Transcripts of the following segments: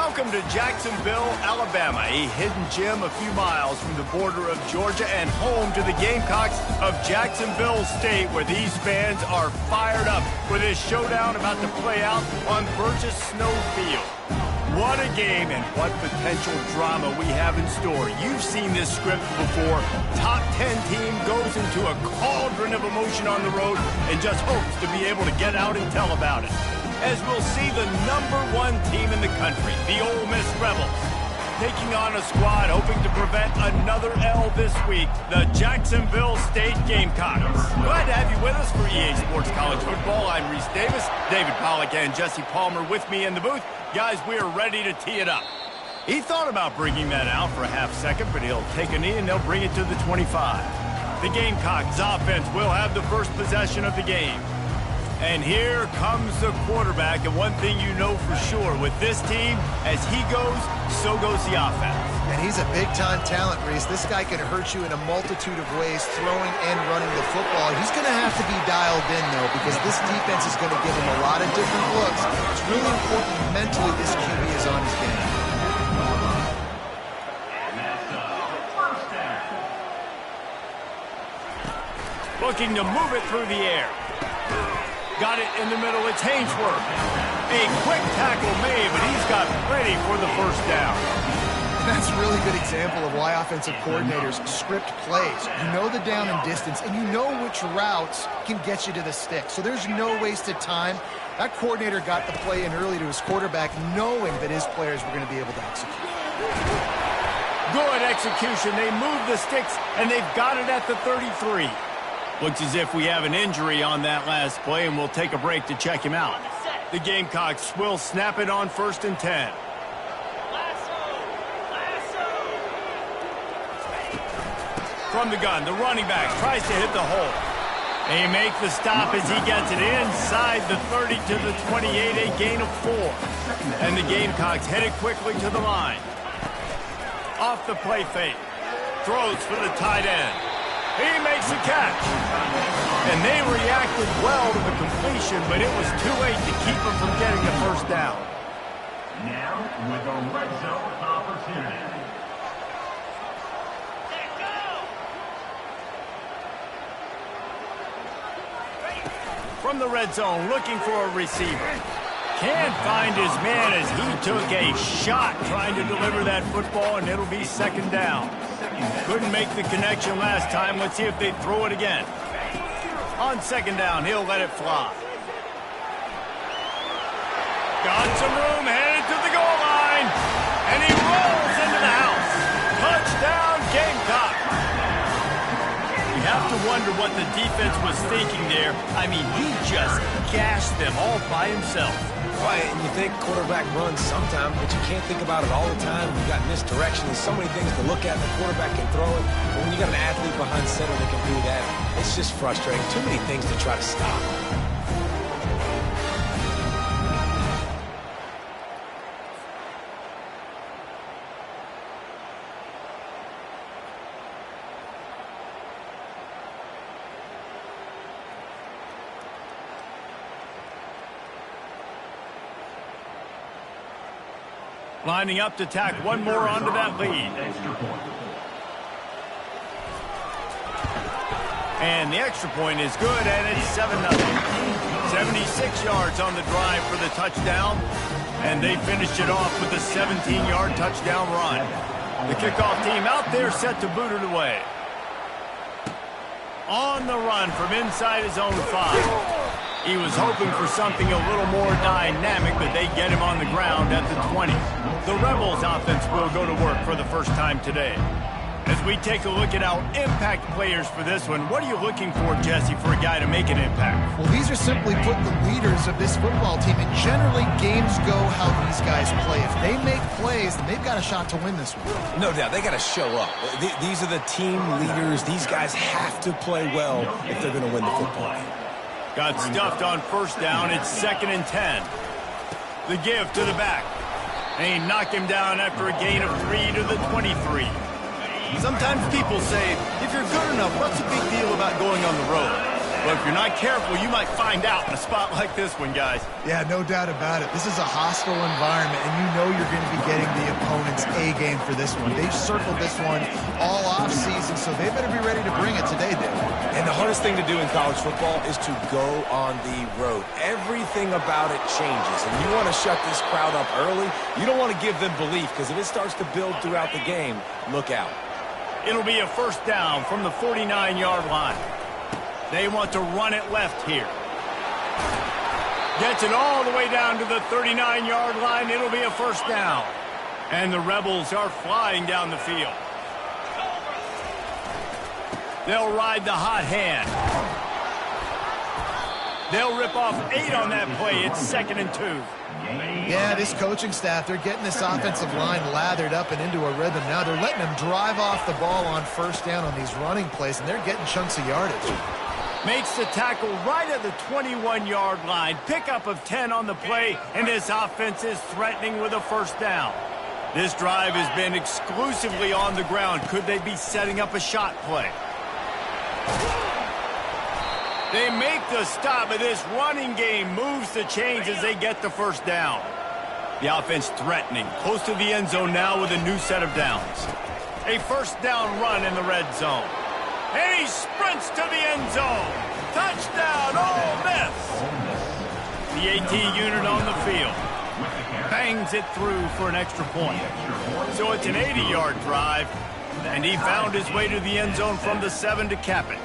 Welcome to Jacksonville, Alabama, a hidden gem a few miles from the border of Georgia and home to the Gamecocks of Jacksonville State, where these fans are fired up for this showdown about to play out on Burgess Snow Field. What a game and what potential drama we have in store. You've seen this script before. Top 10 team goes into a cauldron of emotion on the road and just hopes to be able to get out and tell about it. As we'll see the #1 team in the country, the Ole Miss Rebels, taking on a squad hoping to prevent another L this week, the Jacksonville State Gamecocks. Glad to have you with us for EA Sports College Football. I'm Reese Davis, David Pollack and Jesse Palmer with me in the booth. Guys, we are ready to tee it up. He thought about bringing that out for a half second, but he'll take a knee and they'll bring it to the 25. The Gamecocks offense will have the first possession of the game. And here comes the quarterback, and one thing you know for sure, with this team, as he goes, so goes the offense. And he's a big-time talent, Reese. This guy can hurt you in a multitude of ways, throwing and running the football. He's going to have to be dialed in, though, because this defense is going to give him a lot of different looks. It's really important mentally this QB is on his game. Looking to move it through the air. Got it in the middle. It's Hainsworth. A quick tackle made, but he's got ready for the first down. That's a really good example of why offensive coordinators script plays. You know the down and distance, and you know which routes can get you to the stick. So there's no wasted time. That coordinator got the play in early to his quarterback, knowing that his players were going to be able to execute. Good execution. They move the sticks, and they've got it at the 33. Looks as if we have an injury on that last play, and we'll take a break to check him out. The Gamecocks will snap it on 1st and 10. From the gun, the running back tries to hit the hole. They make the stop as he gets it inside the 30 to the 28, a gain of 4. And the Gamecocks headed quickly to the line. Off the play fake. Throws for the tight end. He makes the catch. And they reacted well to the completion, but it was too late to keep him from getting the first down. Now with a red zone opportunity. From the red zone, looking for a receiver. Can't find his man as he took a shot trying to deliver that football, and it'll be 2nd down. Couldn't make the connection last time. Let's see if they throw it again. On 2nd down, he'll let it fly. Got some room, headed to the goal line, and he rolls into the house. Touchdown, Gamecock. You have to wonder what the defense was thinking there. I mean, he just gashed them all by himself. Right, and you think quarterback runs sometime, but you can't think about it all the time. You've got misdirection. There's so many things to look at. The quarterback can throw it, but when you got an athlete behind center that can do that, it's just frustrating. Too many things to try to stop. Lining up to tack one more onto that lead. And the extra point is good, and it's 7-0. 76 yards on the drive for the touchdown, and they finished it off with a 17-yard touchdown run. The kickoff team out there set to boot it away. On the run from inside his own 5. He was hoping for something a little more dynamic, but they get him on the ground at the 20. The Rebels offense will go to work for the first time today. As we take a look at our impact players for this one, what are you looking for, Jesse, for a guy to make an impact? Well, these are simply put the leaders of this football team, and generally games go how these guys play. If they make plays, then they've got a shot to win this one. No doubt, they got to show up. These are the team leaders. These guys have to play well if they're going to win the football game. Got stuffed on 1st down. It's 2nd and 10. The give to the back. They knock him down after a gain of 3 to the 23. Sometimes people say, if you're good enough, what's the big deal about going on the road? Well, if you're not careful, you might find out in a spot like this one, guys. Yeah, no doubt about it. This is a hostile environment, and you know you're going to be getting the opponent's A game for this one. They've circled this one all off-season, so they better be ready to bring it today, Dave. And the hardest thing to do in college football is to go on the road. Everything about it changes, and you want to shut this crowd up early. You don't want to give them belief, because if it starts to build throughout the game, look out. It'll be a first down from the 49-yard line. They want to run it left here. Gets it all the way down to the 39-yard line. It'll be a first down. And the Rebels are flying down the field. They'll ride the hot hand. They'll rip off 8 on that play. It's 2nd and 2. Yeah, this coaching staff, they're getting this offensive line lathered up and into a rhythm now. They're letting them drive off the ball on first down on these running plays, and they're getting chunks of yardage. Makes the tackle right at the 21-yard line. Pickup of 10 on the play, and this offense is threatening with a first down. This drive has been exclusively on the ground. Could they be setting up a shot play? They make the stop, but this running game moves the chains as they get the first down. The offense threatening, close to the end zone now with a new set of downs. A first down run in the red zone. And he sprints to the end zone. Touchdown, Ole Miss. The AT unit on the field. Bangs it through for an extra point. So it's an 80-yard drive, and he found his way to the end zone from the 7 to cap it.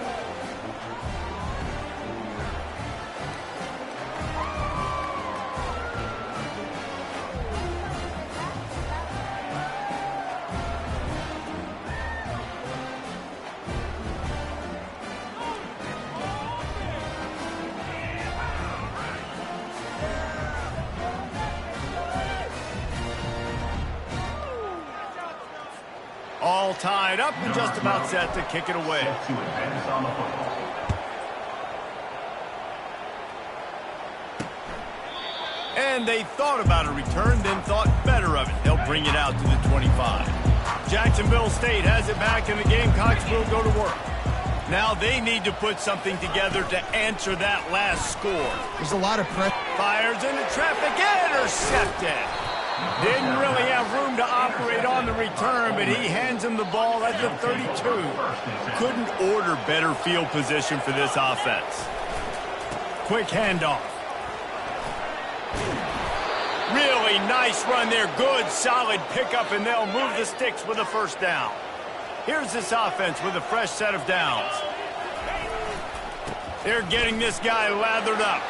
All tied up and just about set to kick it away. And they thought about a return, then thought better of it. They'll bring it out to the 25. Jacksonville State has it back, and the Gamecocks will go to work. Now they need to put something together to answer that last score. There's a lot of pressure. Fires into traffic, intercepted. Didn't really have room to operate on the return, but he hands him the ball at the 32. Couldn't order better field position for this offense. Quick handoff. Really nice run there. Good, solid pickup, and they'll move the sticks with a first down. Here's this offense with a fresh set of downs. They're getting this guy lathered up.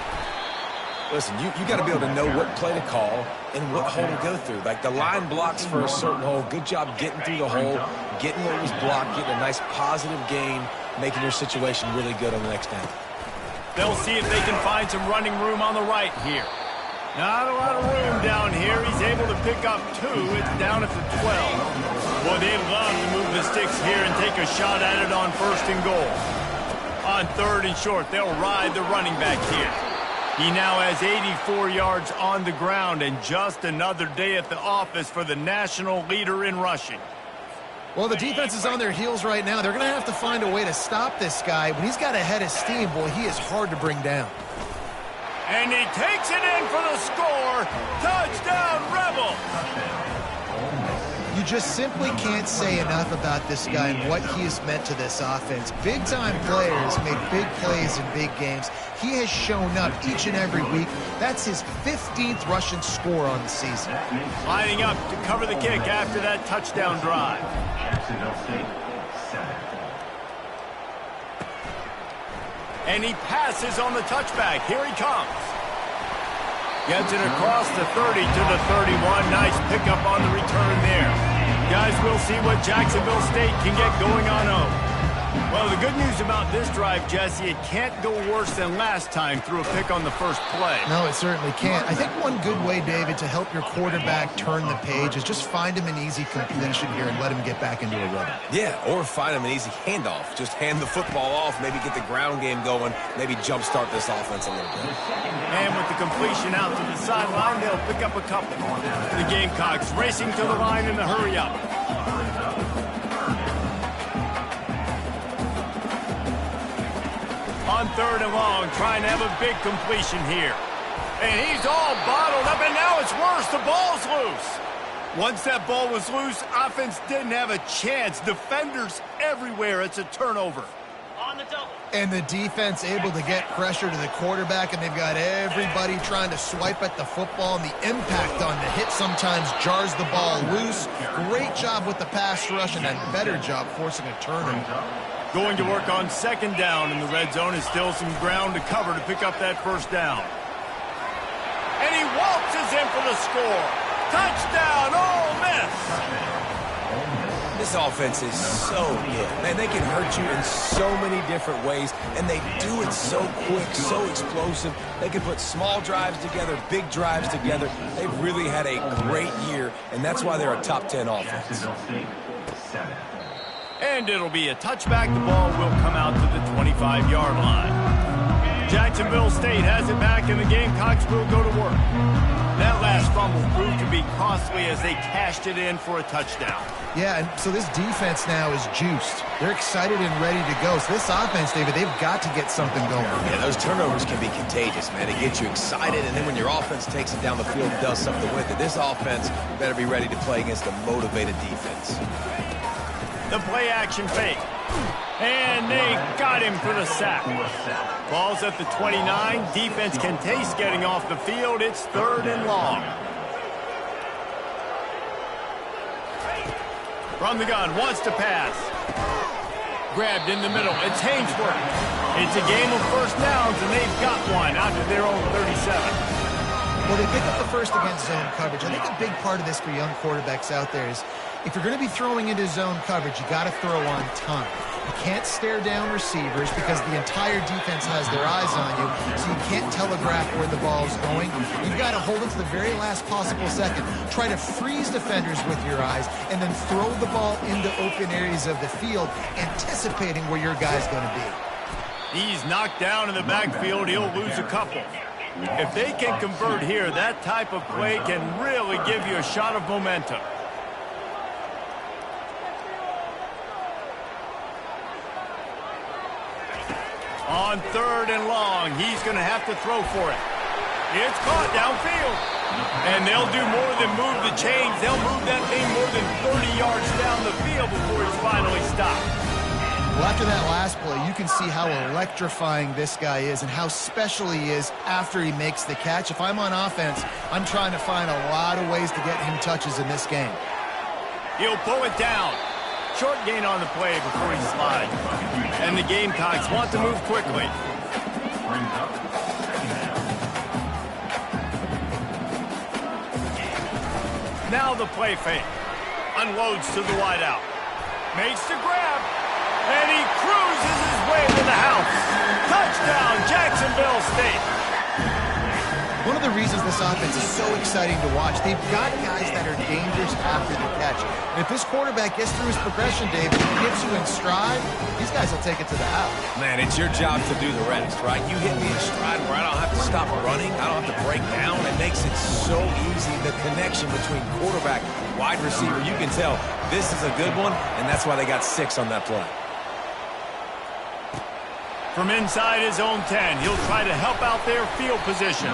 Listen, you got to be able to know what play to call and what hole to go through. Like, the line blocks for a certain hole. Good job getting through the hole, getting what was blocked, getting a nice positive gain, making your situation really good on the next down. They'll see if they can find some running room on the right here. Not a lot of room down here. He's able to pick up 2. It's down at the 12. Boy, they love to move the sticks here and take a shot at it on 1st and goal. On 3rd and short, they'll ride the running back here. He now has 84 yards on the ground, and just another day at the office for the national leader in rushing. Well, the defense is on their heels right now. They're going to have to find a way to stop this guy. When he's got a head of steam, boy, he is hard to bring down. And he takes it in for the score. Touchdown, Rebel. You just simply can't say enough about this guy and what he has meant to this offense. Big-time players make big plays in big games. He has shown up each and every week. That's his 15th rushing score on the season. Lining up to cover the kick after that touchdown drive. And he passes on the touchback. Here he comes. Gets it across the 30 to the 31. Nice pickup on the return there. Guys, we'll see what Jacksonville State can get going on home. Well, the good news about this drive, Jesse, it can't go worse than last time through a pick on the first play. No, it certainly can't. I think one good way, David, to help your quarterback turn the page is just find him an easy completion here and let him get back into a rhythm. Yeah, or find him an easy handoff. Just hand the football off, maybe get the ground game going, maybe jumpstart this offense a little bit. And with the completion out to the sideline, they'll pick up a couple. The Gamecocks racing to the line in the hurry up. On on 3rd and long, trying to have a big completion here. And he's all bottled up, and now it's worse. The ball's loose. Once that ball was loose, offense didn't have a chance. Defenders everywhere. It's a turnover. On the double. And the defense able to get pressure to the quarterback, and they've got everybody trying to swipe at the football, and the impact on the hit sometimes jars the ball loose. Great job with the pass rush, and a better job forcing a turnover. Going to work on 2nd down in the red zone is still some ground to cover to pick up that 1st down. And he waltzes in for the score. Touchdown, Ole Miss! This offense is so good. Man, they can hurt you in so many different ways, and they do it so quick, so explosive. They can put small drives together, big drives together. They've really had a great year, and that's why they're a top 10 offense. And it'll be a touchback. The ball will come out to the 25-yard line. Jacksonville State has it back, and the Gamecocks will go to work. That last fumble proved to be costly as they cashed it in for a touchdown. Yeah, and so this defense now is juiced. They're excited and ready to go. So this offense, David, they've got to get something going. Yeah, those turnovers can be contagious, man. It gets you excited, and then when your offense takes it down the field and does something with it, this offense better be ready to play against a motivated defense. The play-action fake. And they got him for the sack. Ball's at the 29. Defense can taste getting off the field. It's 3rd and long. From the gun, wants to pass. Grabbed in the middle. It's Hainsworth. It's a game of 1st downs, and they've got one out to their own 37. Well, they pick up the first against zone coverage. I think a big part of this for young quarterbacks out there is if you're going to be throwing into zone coverage, you got to throw on time. You can't stare down receivers because the entire defense has their eyes on you, so you can't telegraph where the ball's going. You've got to hold it to the very last possible second. Try to freeze defenders with your eyes and then throw the ball into open areas of the field, anticipating where your guy's going to be. He's knocked down in the backfield. He'll lose a couple. If they can convert here, that type of play can really give you a shot of momentum. On 3rd and long, he's going to have to throw for it. It's caught downfield. And they'll do more than move the chains. They'll move that thing more than 30 yards down the field before he's finally stopped. Well, after that last play, you can see how electrifying this guy is and how special he is after he makes the catch. If I'm on offense, I'm trying to find a lot of ways to get him touches in this game. He'll pull it down. Short gain on the play before he slides. And the Gamecocks want to move quickly. Now the play fake. Unloads to the wideout. Makes the grab. And he cruises his way to the house. Touchdown, Jacksonville State. One of the reasons this offense is so exciting to watch, they've got guys that are dangerous after the catch. And if this quarterback gets through his progression, Dave, and gets you in stride, these guys will take it to the house. Man, it's your job to do the rest, right? You hit me in stride where I don't have to stop running. I don't have to break down. It makes it so easy. The connection between quarterback and wide receiver, you can tell this is a good one, and that's why they got 6 on that play. From inside his own 10, he'll try to help out their field position.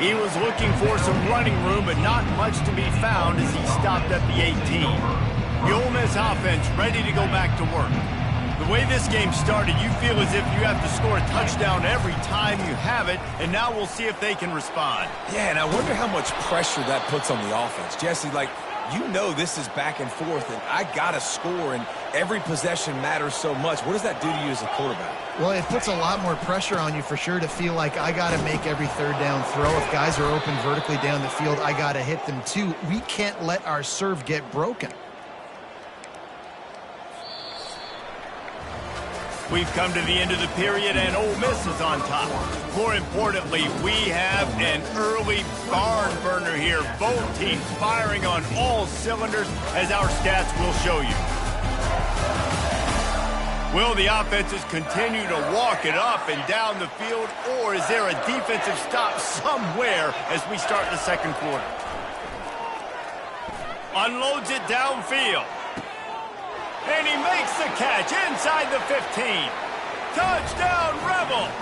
He was looking for some running room, but not much to be found as he stopped at the 18. The Ole Miss offense ready to go back to work. The way this game started, you feel as if you have to score a touchdown every time you have it, and now we'll see if they can respond. Yeah, and I wonder how much pressure that puts on the offense. Jesse, like, you know this is back and forth, and I got to score, and every possession matters so much. What does that do to you as a quarterback? Well, it puts a lot more pressure on you for sure to feel like I got to make every 3rd down throw. If guys are open vertically down the field, I got to hit them too. We can't let our serve get broken. We've come to the end of the period, and Ole Miss is on top. More importantly, we have an early barn burner here. Both teams firing on all cylinders, as our stats will show you. Will the offenses continue to walk it up and down the field, or is there a defensive stop somewhere as we start the 2nd quarter? Unloads it downfield. And he makes the catch inside the 15. Touchdown, Rebels!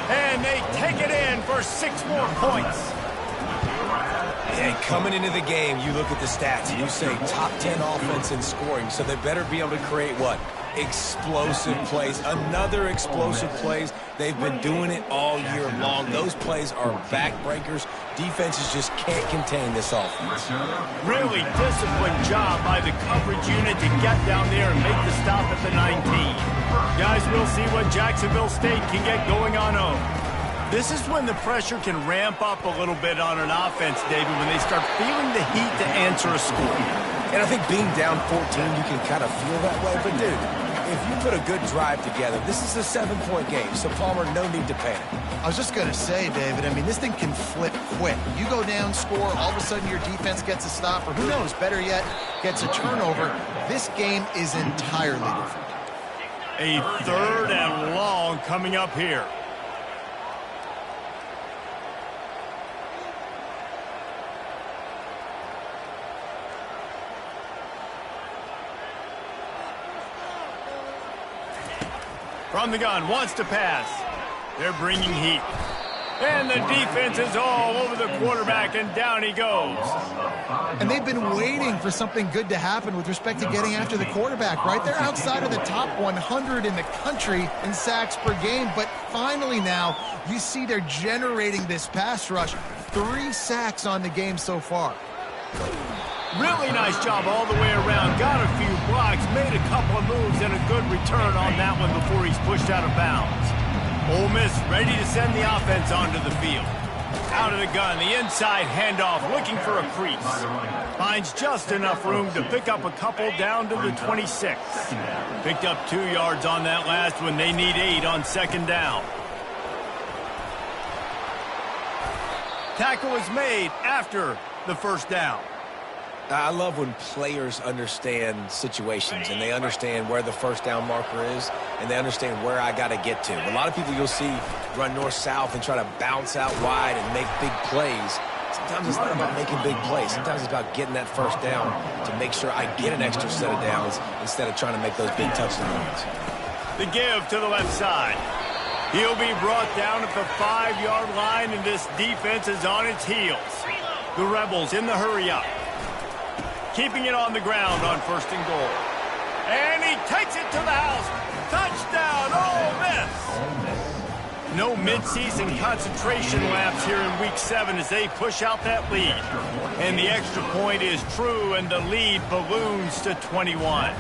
And they take it in for 6 more points. And coming into the game, you look at the stats and you say top 10 offense in scoring, so they better be able to create what? Explosive plays. Another explosive plays. They've been doing it all year long. Those plays are backbreakers. Defenses just can't contain this offense. Really disciplined job by the coverage unit to get down there and make the stop at the 19. Guys, we'll see what Jacksonville State can get going on home. This is when the pressure can ramp up a little bit on an offense, David, when they start feeling the heat to answer a score. And I think being down 14, you can kind of feel that way. But, dude, if you put a good drive together, this is a 7-point game. So, Palmer, no need to panic. I was just going to say, David, I mean, this thing can flip quick. You go down, score, all of a sudden your defense gets a stop, or who knows, better yet, gets a turnover. This game is entirely different. A 3rd and long coming up here. From the gun, wants to pass. They're bringing heat. And the defense is all over the quarterback, and down he goes. And they've been waiting for something good to happen with respect to getting after the quarterback, right? They're outside of the top 100 in the country in sacks per game, but finally now you see they're generating this pass rush. 3 sacks on the game so far. Really nice job all the way around. Got a few blocks, made a couple of moves, and a good return on that one before he's pushed out of bounds. Ole Miss ready to send the offense onto the field. Out of the gun, the inside handoff, looking for a crease. Finds just enough room to pick up a couple down to the 26. Picked up 2 yards on that last one. They need 8 on 2nd down. Tackle is made after the 1st down. I love when players understand situations and they understand where the 1st down marker is and they understand where I got to get to. A lot of people you'll see run north-south and try to bounce out wide and make big plays. Sometimes it's not about making big plays. Sometimes it's about getting that 1st down to make sure I get an extra set of downs instead of trying to make those big touchdowns. The give to the left side. He'll be brought down at the 5-yard line, and this defense is on its heels. The Rebels in the hurry-up. Keeping it on the ground on 1st and goal. And he takes it to the house. Touchdown, Ole Miss. No midseason concentration laps here in Week 7 as they push out that lead. And the extra point is true, and the lead balloons to 21.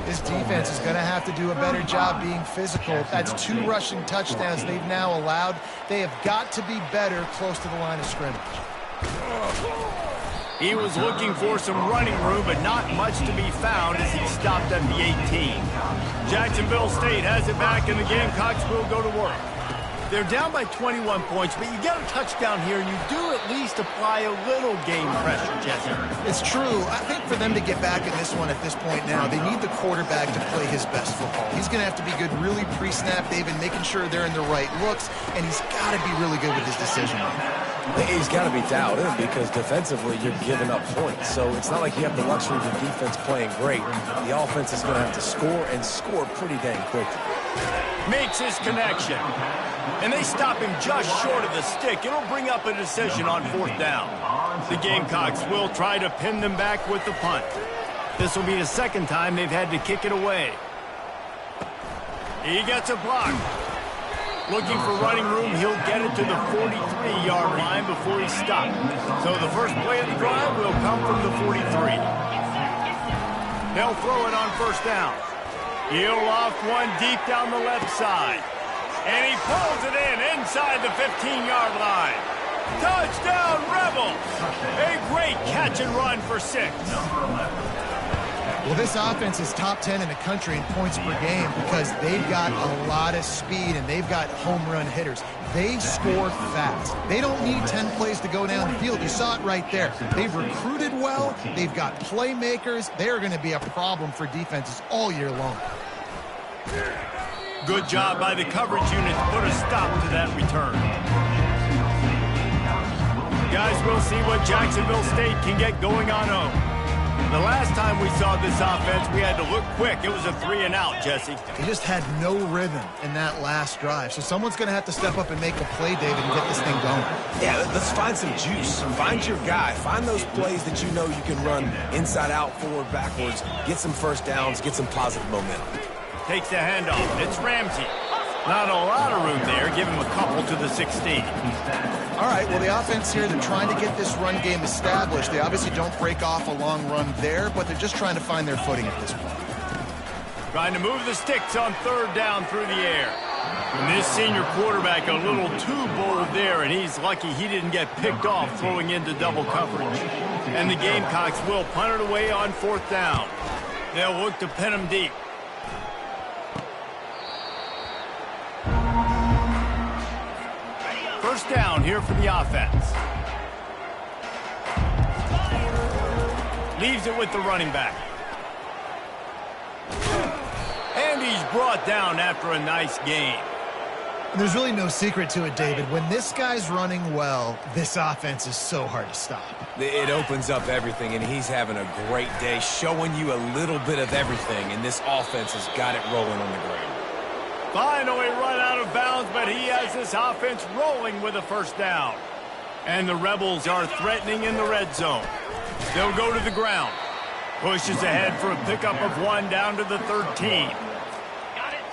This defense is going to have to do a better job being physical. That's 2 rushing touchdowns they've now allowed. They have got to be better close to the line of scrimmage. He was looking for some running room, but not much to be found as he stopped at the 18. Jacksonville State has it back, and the Gamecocks will go to work. They're down by 21 points, but you get a touchdown here, and you do at least apply a little game pressure, Jesse. It's true. I think for them to get back in this one at this point now, they need the quarterback to play his best football. He's going to have to be good really pre-snap, David, making sure they're in the right looks, and he's got to be really good with his decision. He's got to be dialed in because defensively you're giving up points. So it's not like you have the luxury of the defense playing great. The offense is going to have to score and score pretty dang quickly. Makes his connection. And they stop him just short of the stick. It'll bring up a decision on 4th down. The Gamecocks will try to pin them back with the punt. This will be the 2nd time they've had to kick it away. He gets a block. Looking for running room, he'll get it to the 43-yard line before he's stopped. So the first play of the drive will come from the 43. They'll throw it on 1st down. He'll loft one deep down the left side. And he pulls it in inside the 15-yard line. Touchdown, Rebels! A great catch and run for 6. Well, this offense is top 10 in the country in points per game because they've got a lot of speed and they've got home run hitters. They score fast. They don't need 10 plays to go down the field. You saw it right there. They've recruited well. They've got playmakers. They're going to be a problem for defenses all year long. Good job by the coverage unit to put a stop to that return. Guys, we'll see what Jacksonville State can get going on home. The last time we saw this offense, we had to look quick. It was a 3-and-out, Jesse. He just had no rhythm in that last drive. So someone's going to have to step up and make a play, David, and get this thing going. Yeah, let's find some juice. Find your guy. Find those plays that you know you can run inside out, forward, backwards. Get some first downs. Get some positive momentum. Takes the handoff. It's Ramsey. Not a lot of room there. Give him a couple to the 16. All right, well, the offense here, they're trying to get this run game established. They obviously don't break off a long run there, but they're just trying to find their footing at this point. Trying to move the sticks on 3rd down through the air. And this senior quarterback a little too bold there, and he's lucky he didn't get picked off throwing into double coverage. And the Gamecocks will punt it away on 4th down. They'll look to pin him deep. First down here for the offense. Leaves it with the running back. And he's brought down after a nice gain. And there's really no secret to it, David. When this guy's running well, this offense is so hard to stop. It opens up everything, and he's having a great day, showing you a little bit of everything, and this offense has got it rolling on the ground. Finally run out of bounds, but he has this offense rolling with a first down. And the Rebels are threatening in the red zone. They'll go to the ground. Pushes ahead for a pickup of 1 down to the 13.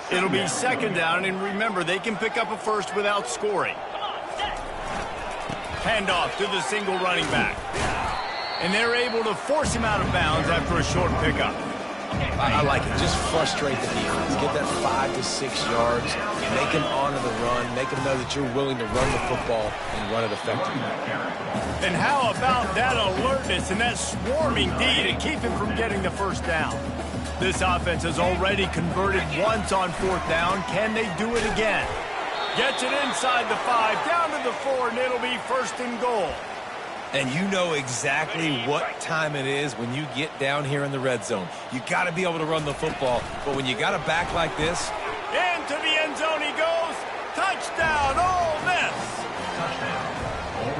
It'll be 2nd down, and remember, they can pick up a first without scoring. Handoff to the single running back. And they're able to force him out of bounds after a short pickup. I like it. Just frustrate the defense. Get that 5 to 6 yards. Make them honor the run. Make them know that you're willing to run the football and run it effectively. And how about that alertness and that swarming D to keep him from getting the first down? This offense has already converted once on 4th down. Can they do it again? Gets it inside the 5, down to the 4, and it'll be 1st and goal. And you know exactly what time it is when you get down here in the red zone. You got to be able to run the football, but when you got a back like this... Into the end zone he goes. Touchdown, Ole Miss.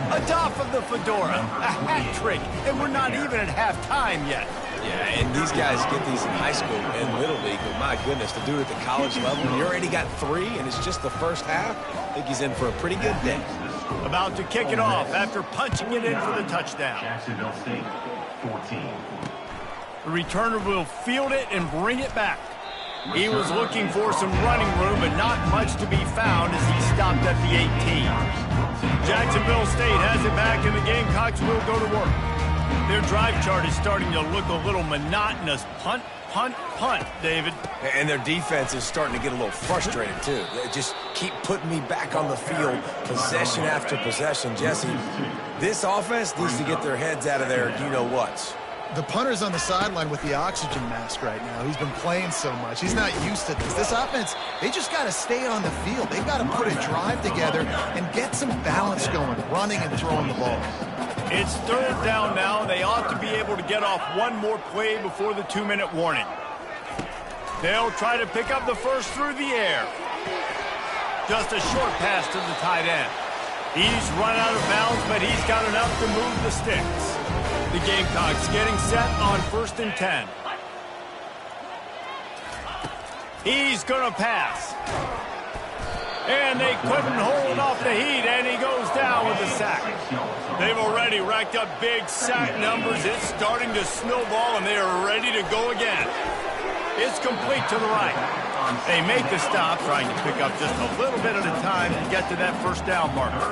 Atop of the fedora, a hat trick, and we're not even at halftime yet. Yeah, and these guys get these in high school and Little League, but my goodness, to do it at the college level, and you already got 3, and it's just the first half, I think he's in for a pretty good day. About to kick it off after punching it in for the touchdown. Jacksonville State, 14. The returner will field it and bring it back. He was looking for some running room, but not much to be found as he stopped at the 18. Jacksonville State has it back, and the Gamecocks will go to work. Their drive chart is starting to look a little monotonous. Punt, punt, punt, David. And their defense is starting to get a little frustrated, too. They just keep putting me back on the field, possession after possession. Jesse, this offense needs to get their heads out of there, you-know-what. The punter's on the sideline with the oxygen mask right now. He's been playing so much. He's not used to this. This offense, they just got to stay on the field. They've got to put a drive together and get some balance going, running and throwing the ball. It's 3rd down now. They ought to be able to get off one more play before the 2-minute warning. They'll try to pick up the first through the air. Just a short pass to the tight end. He's run out of bounds, but he's got enough to move the sticks. The Gamecocks getting set on 1st and 10. He's going to pass. And they couldn't hold off the heat, and he goes down with a sack. They've already racked up big sack numbers. It's starting to snowball, and they are ready to go again. It's complete to the right. They make the stop, trying to pick up just a little bit at a time to get to that first down marker.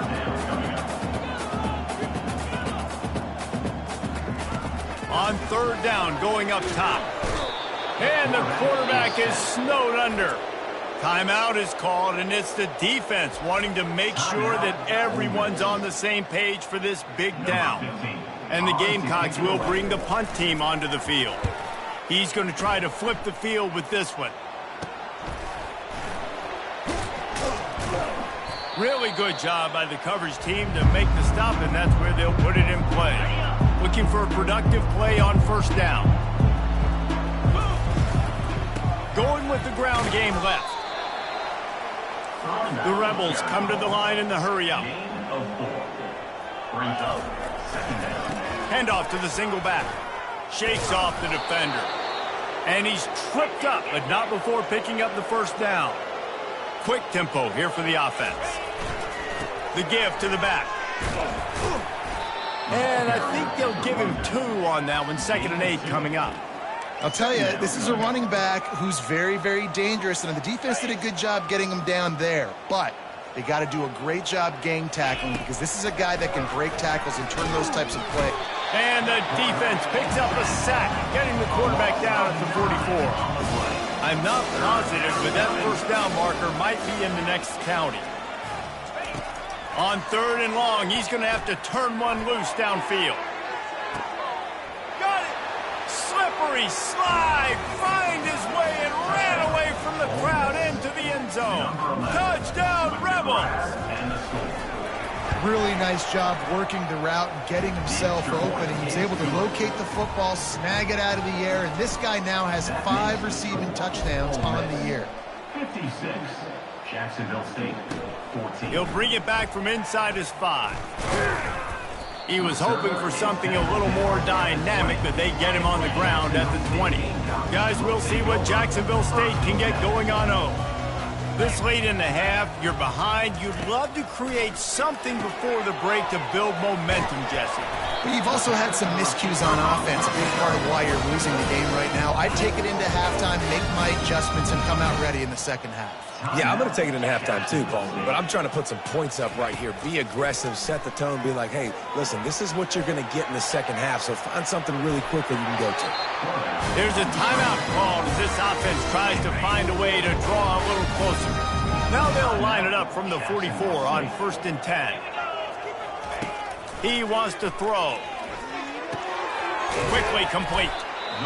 On 3rd down, going up top. And the quarterback is snowed under. Timeout is called, and it's the defense wanting to make sure that everyone's on the same page for this big down. And the Gamecocks will bring the punt team onto the field. He's going to try to flip the field with this one. Really good job by the coverage team to make the stop, and that's where they'll put it in play. Looking for a productive play on 1st down. Going with the ground game left. The Rebels come to the line in the hurry-up. Handoff to the single back. Shakes off the defender. And he's tripped up, but not before picking up the first down. Quick tempo here for the offense. The give to the back. And I think they'll give him 2 on that one. 2nd and 8 coming up. I'll tell you, this is a running back who's very, very dangerous, and the defense did a good job getting him down there. But they got to do a great job gang tackling because this is a guy that can break tackles and turn those types of plays. And the defense picks up a sack, getting the quarterback down at the 44. I'm not positive, but that first down marker might be in the next county. On 3rd and long, he's going to have to turn one loose downfield. Got it! Slippery slide, find his way and ran away from the crowd into the end zone. Touchdown, Rebels! Really nice job working the route and getting himself open. He was able to locate the football, snag it out of the air, and this guy now has 5 receiving touchdowns on the year. 56, Jacksonville State, 14. He'll bring it back from inside his 5. He was hoping for something a little more dynamic, but they get him on the ground at the 20. Guys, we'll see what Jacksonville State can get going on 0. This late in the half, you're behind. You'd love to create something before the break to build momentum, Jesse. But you've also had some miscues on offense, a big part of why you're losing the game right now. I'd take it into halftime, make my adjustments, and come out ready in the second half. Yeah, I'm going to take it into halftime too, Paul. But I'm trying to put some points up right here. Be aggressive, set the tone, be like, hey, listen, this is what you're going to get in the second half, so find something really quickly you can go to. There's a timeout called as this offense tries to find a way to draw a little closer. Now they'll line it up from the 44 on 1st and 10. He wants to throw. Quickly complete.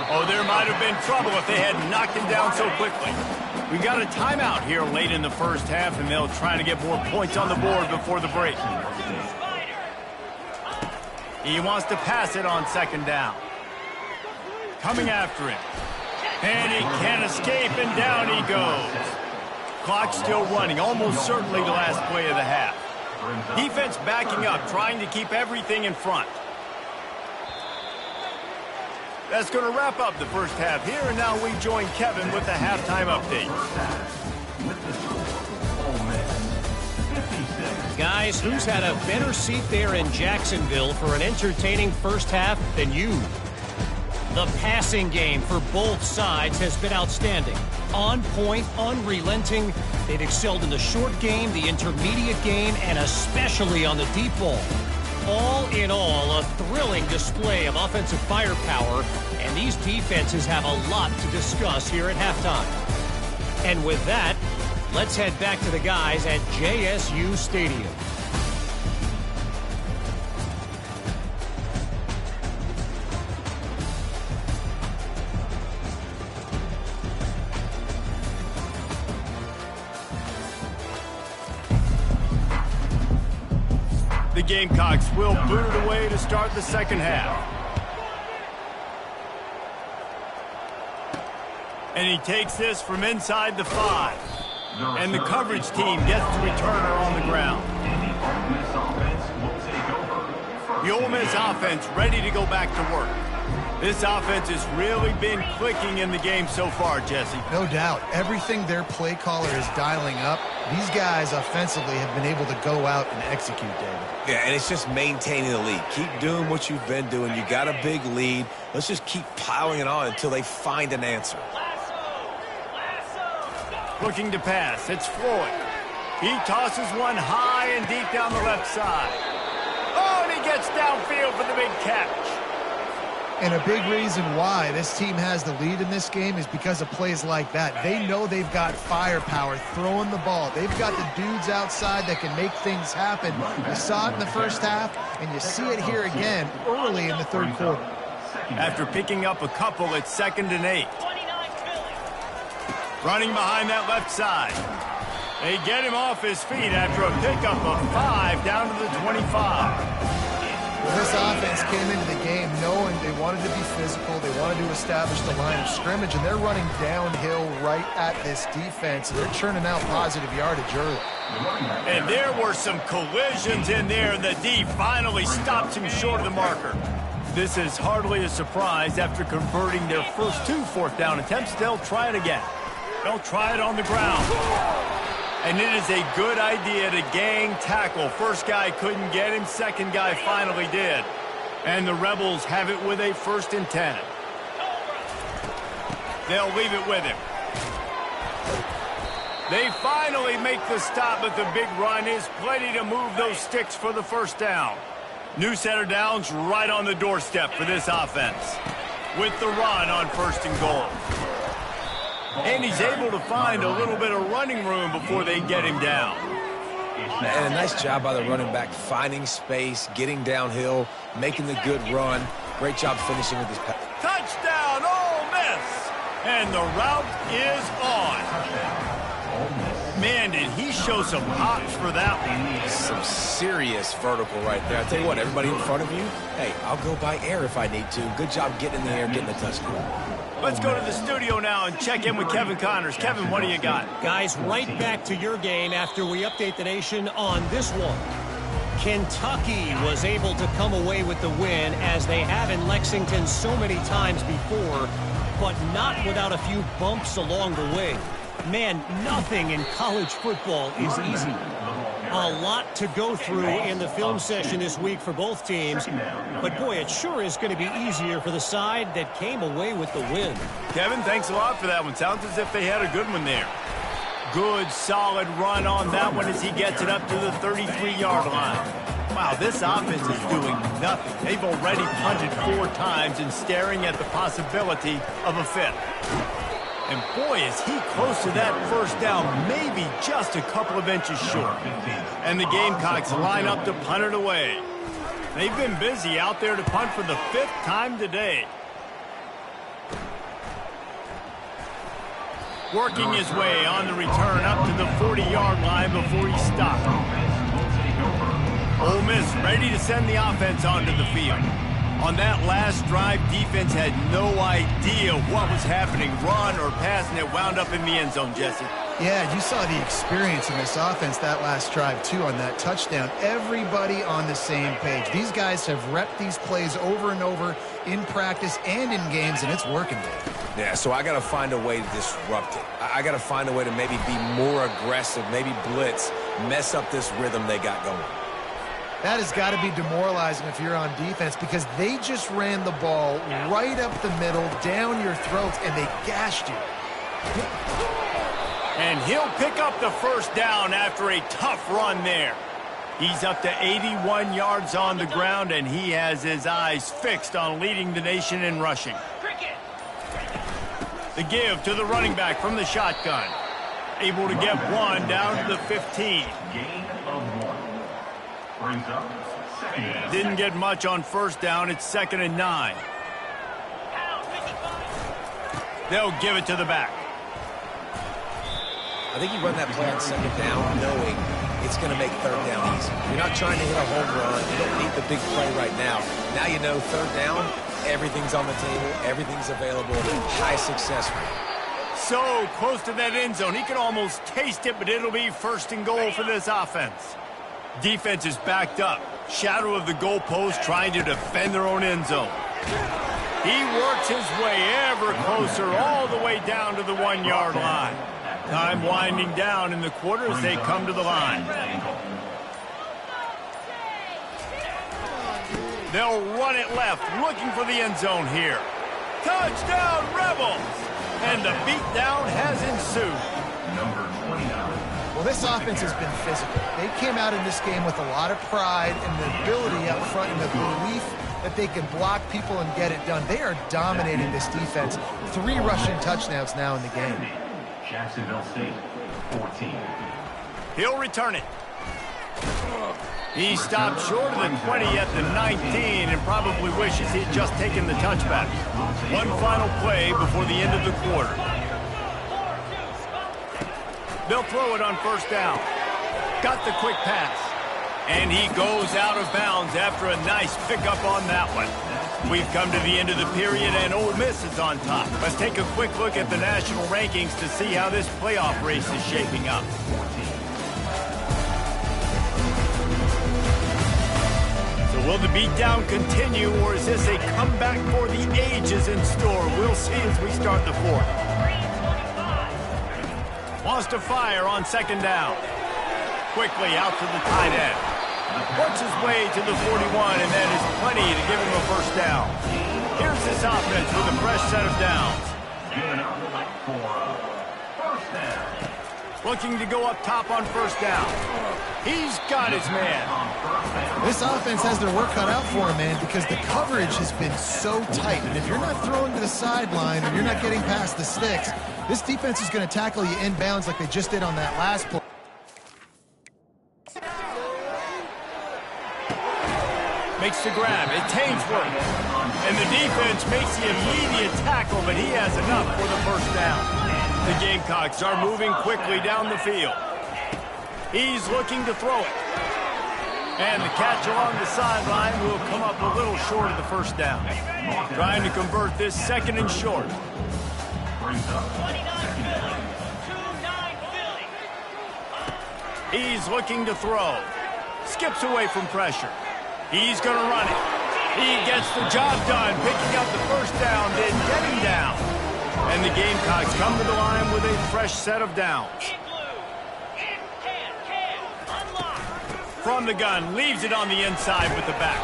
Oh, there might have been trouble if they had knocked him down so quickly. We got a timeout here late in the first half, and they'll try to get more points on the board before the break. He wants to pass it on 2nd down. Coming after him. And he can't escape, and down he goes. Clock still running, almost certainly the last play of the half. Defense backing up, trying to keep everything in front. That's going to wrap up the first half here, and now we join Kevin with the halftime update. Guys, who's had a better seat there in Jacksonville for an entertaining first half than you? The passing game for both sides has been outstanding. On point, unrelenting. They've excelled in the short game, the intermediate game, and especially on the deep ball. All in all, a thrilling display of offensive firepower, and these defenses have a lot to discuss here at halftime. And with that, let's head back to the guys at JSU Stadium. The Gamecocks will boot it away to start the second half. And he takes this from inside the 5. And the coverage team gets the returner on the ground. The Ole Miss offense ready to go back to work. This offense has really been clicking in the game so far, Jesse. No doubt. Everything their play caller is dialing up, these guys offensively have been able to go out and execute, David. Yeah, and it's just maintaining the lead. Keep doing what you've been doing. You got a big lead. Let's just keep piling it on until they find an answer. Looking to pass. It's Floyd. He tosses one high and deep down the left side. Oh, and he gets downfield for the big catch. And a big reason why this team has the lead in this game is because of plays like that. They know they've got firepower throwing the ball. They've got the dudes outside that can make things happen. You saw it in the first half, and you see it here again early in the third quarter. After picking up a couple, it's 2nd and 8. Running behind that left side. They get him off his feet after a pickup of 5 down to the 25. Well, this offense came into the game knowing they wanted to be physical, they wanted to establish the line of scrimmage, and they're running downhill right at this defense, and they're churning out positive yardage early. And there were some collisions in there, and the D finally stops him short of the marker. This is hardly a surprise. After converting their first 2 fourth-down attempts, they'll try it again. They'll try it on the ground. And it is a good idea to gang tackle. First guy couldn't get him. Second guy finally did. And the Rebels have it with a 1st and 10. They'll leave it with him. They finally make the stop, but the big run is plenty to move those sticks for the 1st down. New set of downs right on the doorstep for this offense. With the run on 1st and goal. And he's able to find a little bit of running room before they get him down. And a nice job by the running back, finding space, getting downhill, making the good run. Great job finishing with his pass. Touchdown, Ole Miss! And the route is on. Man, did he show some hops for that one. Some serious vertical right there. I tell you what, everybody in front of you, hey, I'll go by air if I need to. Good job getting in the air, getting the touchdown. Let's go to the studio now and check in with Kevin Connors. Kevin, what do you got? Guys, right back to your game after we update the nation on this one. Kentucky was able to come away with the win, as they have in Lexington so many times before, but not without a few bumps along the way. Man, nothing in college football is easy. A lot to go through in the film session this week for both teams. But, boy, it sure is going to be easier for the side that came away with the win. Kevin, thanks a lot for that one. Sounds as if they had a good one there. Good, solid run on that one as he gets it up to the 33-yard line. Wow, this offense is doing nothing. They've already punted 4 times and staring at the possibility of a 5th. And boy, is he close to that 1st down, maybe just a couple of inches short. And the Gamecocks line up to punt it away. They've been busy out there to punt for the 5th time today. Working his way on the return up to the 40-yard line before he stopped. Ole Miss ready to send the offense onto the field. On that last drive, defense had no idea what was happening, run or pass, and it wound up in the end zone, Jesse. Yeah, you saw the experience in this offense that last drive, too, on that touchdown. Everybody on the same page. These guys have repped these plays over and over in practice and in games, and it's working, Dave. Yeah, so I got to find a way to disrupt it. I got to find a way to maybe be more aggressive, maybe blitz, mess up this rhythm they got going. That has got to be demoralizing if you're on defense, because they just ran the ball right up the middle, down your throats, and they gashed you. And he'll pick up the 1st down after a tough run there. He's up to 81 yards on the ground, and he has his eyes fixed on leading the nation in rushing. The give to the running back from the shotgun. Able to get 1 down to the 15. Gain of 1. Brings up 2nd and 10. Didn't get much on 1st down. It's 2nd and 9. They'll give it to the back. I think you run that play on 2nd down knowing it's going to make 3rd down easy. You're not trying to hit a home run. You don't need the big play right now. Now you know 3rd down, everything's on the table, everything's available, high success rate. So close to that end zone. He can almost taste it, but it'll be 1st and goal for this offense. Defense is backed up. Shadow of the goalpost trying to defend their own end zone. He works his way ever closer all the way down to the 1-yard line. Time winding down in the quarter as they come to the line. They'll run it left, looking for the end zone here. Touchdown, Rebels! And the beatdown has ensued. Number 29. Well, this offense has been physical. They came out in this game with a lot of pride and the ability up front and the belief that they can block people and get it done. They are dominating this defense. 3 rushing touchdowns now in the game. Jacksonville State, 14. He'll return it. He stopped short of the 20 at the 19 and probably wishes he'd just taken the touchback. One final play before the end of the quarter. They'll throw it on 1st down. Got the quick pass. And he goes out of bounds after a nice pickup on that one. We've come to the end of the period, and Ole Miss is on top. Let's take a quick look at the national rankings to see how this playoff race is shaping up. So Will the beatdown continue, or is this a comeback for the ages in store? We'll see as we start the fourth. Wants to fire on second down. Quickly out to the tight end. Works his way to the 41, and that is plenty to give him a first down. Here's this offense with a fresh set of downs. Looking to go up top on first down. He's got his man. This offense has their work cut out for him, man, because the coverage has been so tight. And if you're not throwing to the sideline or you're not getting past the sticks, this defense is going to tackle you inbounds like they just did on that last play. Makes the grab. It's Haynesworth. And the defense makes the immediate tackle, but he has enough for the first down. The Gamecocks are moving quickly down the field. He's looking to throw it. And the catch along the sideline will come up a little short of the first down. Trying to convert this second and short. He's looking to throw. Skips away from pressure. He's going to run it. He gets the job done, picking up the first down, then getting down. And the Gamecocks come to the line with a fresh set of downs. From the gun, leaves it on the inside with the back.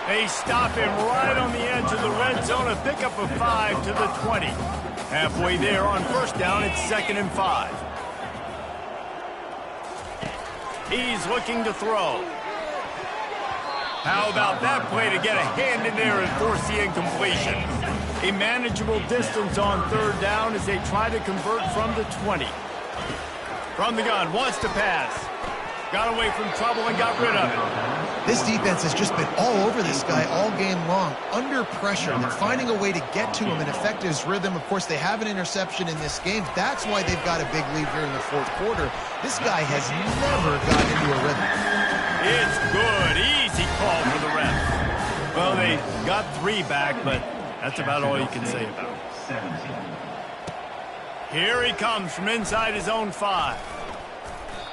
They stop him right on the edge of the red zone, a pickup of 5 to the 20. Halfway there on first down, it's 2nd and 5. He's looking to throw. How about that play to get a hand in there and force the incompletion? A manageable distance on third down as they try to convert from the 20. From the gun, wants to pass. Got away from trouble and got rid of it. This defense has just been all over this guy all game long, under pressure. They're finding a way to get to him and affect his rhythm. Of course, they have an interception in this game. That's why they've got a big lead here in the fourth quarter. This guy has never gotten into a rhythm. It's good. Easy call for the ref. Well, they got 3 back, but that's about all you can say about it. Here he comes from inside his own 5.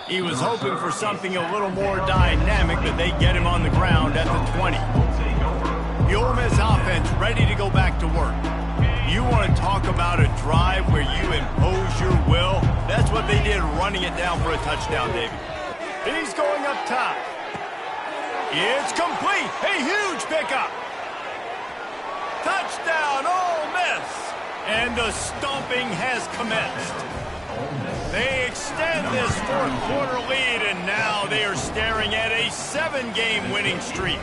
He was hoping for something a little more dynamic, but they get him on the ground at the 20. The Ole Miss offense ready to go back to work. You want to talk about a drive where you impose your will? That's what they did, running it down for a touchdown, Davey. He's going up top. It's complete. A huge pickup. Touchdown, Ole Miss. And the stomping has commenced. They extend this fourth quarter lead, and now they are staring at a 7-game winning streak.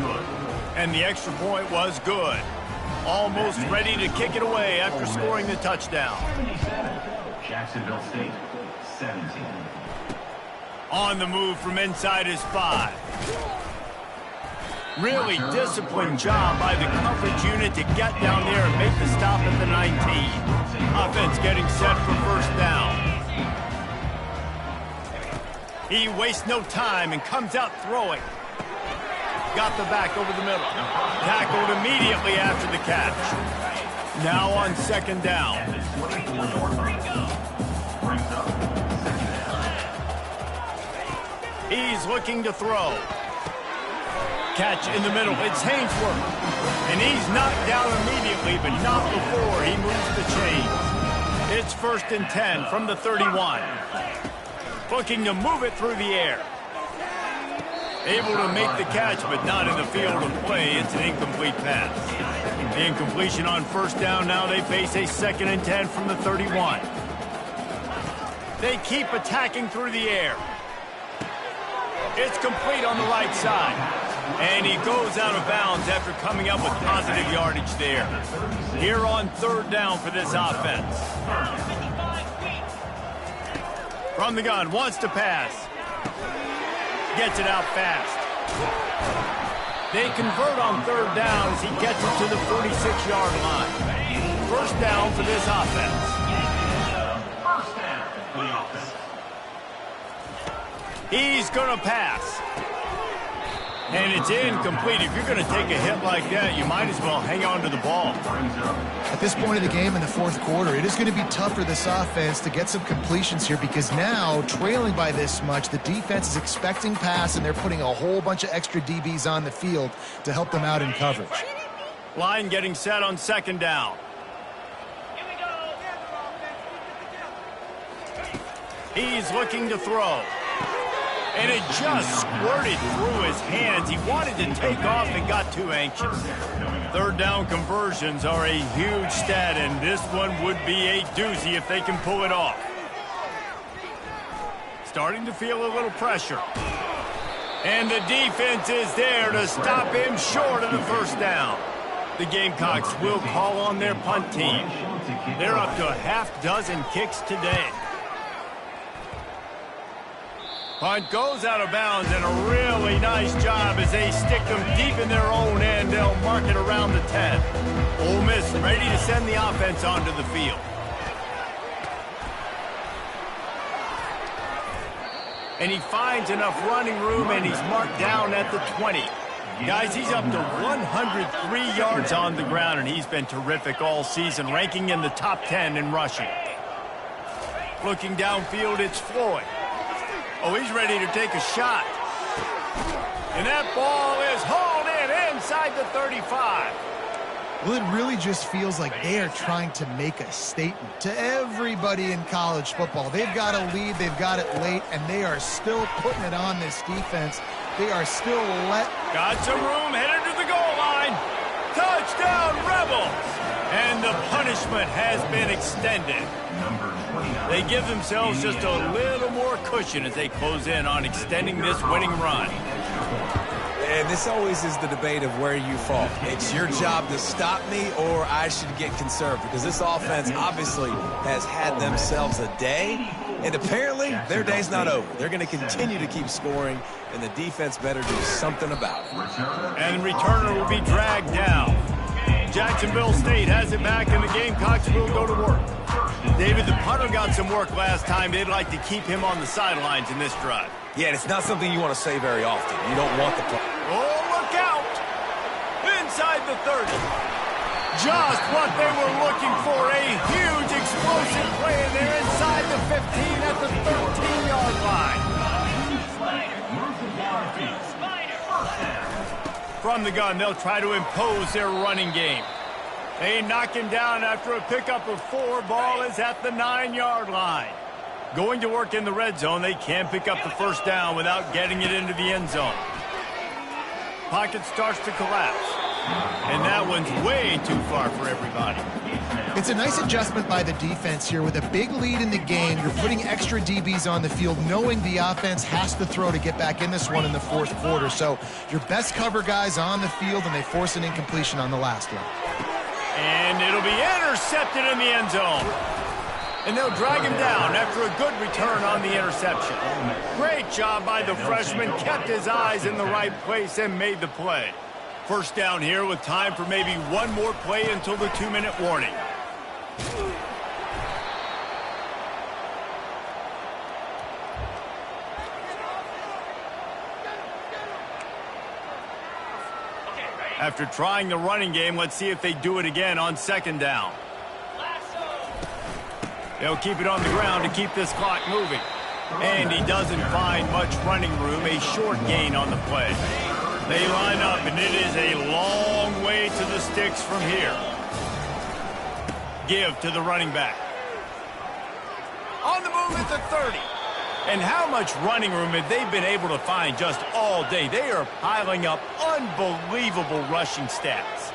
And the extra point was good. Almost ready to kick it away after scoring the touchdown. Jacksonville State, 17. On the move from inside his 5. Really disciplined job by the coverage unit to get down there and make the stop at the 19. Offense getting set for first down. He wastes no time and comes out throwing. Got the back over the middle. Tackled immediately after the catch. Now on second down. He's looking to throw. Catch in the middle. It's Haynesworth. And he's knocked down immediately, but not before he moves the chains. It's 1st and 10 from the 31. Looking to move it through the air. Able to make the catch, but not in the field of play. It's an incomplete pass. The incompletion on first down. Now they face a 2nd and 10 from the 31. They keep attacking through the air. It's complete on the right side. And he goes out of bounds after coming up with positive yardage there. Here on third down for this offense. From the gun, wants to pass. Gets it out fast. They convert on third down as he gets it to the 46-yard line. First down for this offense. First down for the offense. He's going to pass. And it's incomplete. If you're going to take a hit like that, you might as well hang on to the ball. At this point of the game in the fourth quarter, it is going to be tough for this offense to get some completions here because now, trailing by this much, the defense is expecting pass, and they're putting a whole bunch of extra DBs on the field to help them out in coverage. Line getting set on second down. He's looking to throw. And it just squirted through his hands. He wanted to take off and got too anxious. Third down conversions are a huge stat, and this one would be a doozy if they can pull it off. Starting to feel a little pressure. And the defense is there to stop him short of the first down. The Gamecocks will call on their punt team. They're up to a half-dozen kicks today. Punt goes out of bounds, and a really nice job as they stick them deep in their own end. They'll mark it around the 10. Ole Miss ready to send the offense onto the field. And he finds enough running room, and he's marked down at the 20. Guys, he's up to 103 yards on the ground, and he's been terrific all season, ranking in the top 10 in rushing. Looking downfield, it's Floyd. Oh, he's ready to take a shot. And that ball is hauled in inside the 35. Well, it really just feels like they are trying to make a statement to everybody in college football. They've got a lead, they've got it late, and they are still putting it on this defense. They are still Got some room, headed to the goal line. Touchdown, Rebels! And the punishment has been extended. They give themselves just a little more cushion as they close in on extending this winning run. And this always is the debate of where you fall. It's your job to stop me, or I should get conserved, because this offense obviously has had themselves a day, and apparently their day's not over. They're going to continue to keep scoring, and the defense better do something about it. And the returner will be dragged down. Jacksonville State has it back, and the Gamecocks will go to work. David, the punter got some work last time. They'd like to keep him on the sidelines in this drive. Yeah, and it's not something you want to say very often. You don't want the punt. Oh, look out! Inside the 30. Just what they were looking for. A huge explosive play, and they're inside the 15 at the 13-yard line. From the gun, they'll try to impose their running game. They knock him down after a pickup of 4. Ball is at the 9-yard line. Going to work in the red zone, they can pick up the first down without getting it into the end zone. Pocket starts to collapse. And that one's way too far for everybody. It's a nice adjustment by the defense here. With a big lead in the game, you're putting extra DBs on the field, knowing the offense has to throw to get back in this one in the fourth quarter. So your best cover guys on the field, and they force an incompletion on the last one. And it'll be intercepted in the end zone. And they'll drag him down after a good return on the interception. Great job by the freshman. Kept his eyes in the right place and made the play. First down here with time for maybe one more play until the 2-minute warning. After trying the running game, let's see if they do it again on second down. They'll keep it on the ground to keep this clock moving. And he doesn't find much running room, a short gain on the play. They line up, and it is a long way to the sticks from here. Give to the running back. On the move at the 30. And how much running room have they been able to find just all day? They are piling up unbelievable rushing stats.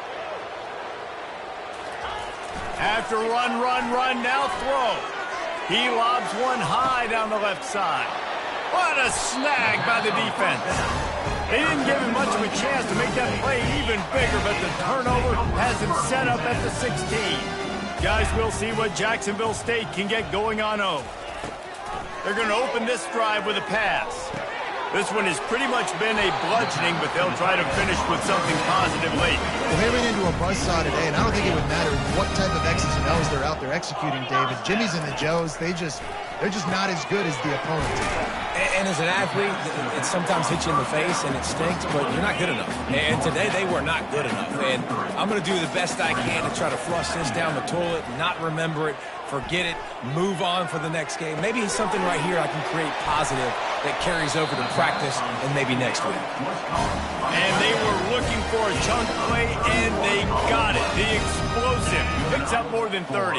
After run, now throw. He lobs one high down the left side. What a snag by the defense. They didn't give him much of a chance to make that play even bigger, but the turnover has him set up at the 16. Guys, we'll see what Jacksonville State can get going on 0. They're going to open this drive with a pass. This one has pretty much been a bludgeoning, but they'll try to finish with something positive late. Well, they ran into a buzzsaw today, and I don't think it would matter what type of X's and O's they're out there executing, David. Jimmy's and the Joes, they're just not as good as the opponent. And as an athlete, it sometimes hits you in the face and it stinks, but you're not good enough. And today they were not good enough. And I'm going to do the best I can to try to flush this down the toilet, not remember it, forget it, move on for the next game. Maybe something right here I can create positive that carries over to practice and maybe next week. And they were looking for a chunk play, and they got it. The explosive picks up more than 30.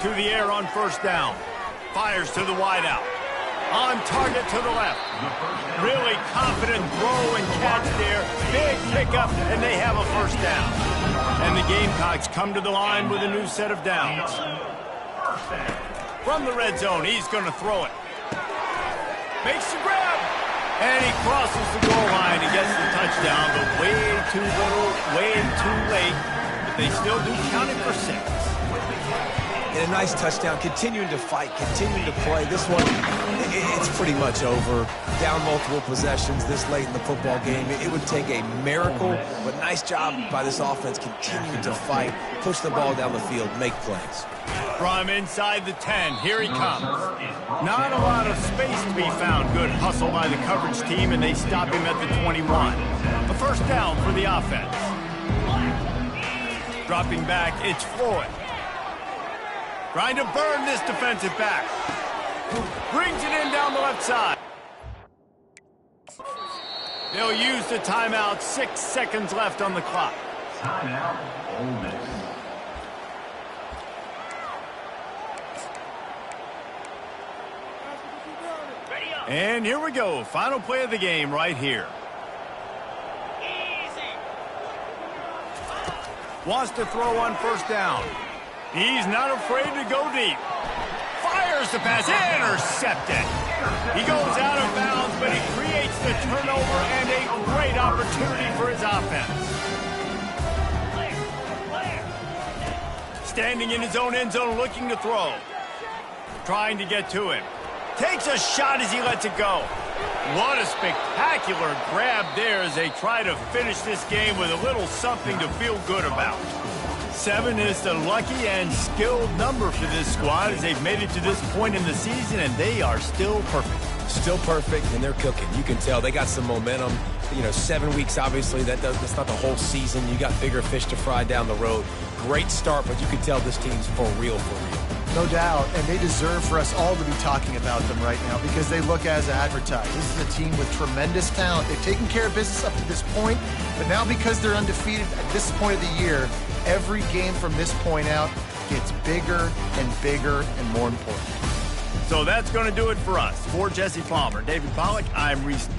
To the air on first down. Fires to the wideout. On target to the left. Really confident throw and catch there. Big pickup, and they have a first down. And the Gamecocks come to the line with a new set of downs. From the red zone, he's going to throw it. Makes the grab. And he crosses the goal line and gets the touchdown, but way too little, way too late. But they still do count it for 6. And a nice touchdown, continuing to fight, continuing to play. This one, it's pretty much over. Down multiple possessions this late in the football game. It would take a miracle, but nice job by this offense continuing to fight, push the ball down the field, make plays. From inside the 10, here he comes. Not a lot of space to be found. Good hustle by the coverage team, and they stop him at the 21. A first down for the offense. Dropping back, it's Floyd. Trying to burn this defensive back. Brings it in down the left side. They'll use the timeout. 6 seconds left on the clock. Timeout, Ole Miss. And here we go. Final play of the game right here. Wants to throw on first down. He's not afraid to go deep. Fires the pass. Intercepted. He goes out of bounds, but he creates the turnover and a great opportunity for his offense. Standing in his own end zone, looking to throw. Trying to get to him. Takes a shot as he lets it go. What a spectacular grab there as they try to finish this game with a little something to feel good about. 7 is the lucky and skilled number for this squad as they've made it to this point in the season, and they are still perfect. Still perfect, and they're cooking. You can tell they got some momentum. 7 weeks, obviously, that's not the whole season. You got bigger fish to fry down the road. Great start, but you can tell this team's for real, for real. No doubt, and they deserve for us all to be talking about them right now because they look as advertised. This is a team with tremendous talent. They've taken care of business up to this point, but now because they're undefeated at this point of the year, every game from this point out gets bigger and bigger and more important. So that's going to do it for us. For Jesse Palmer, David Pollack, I'm Reese.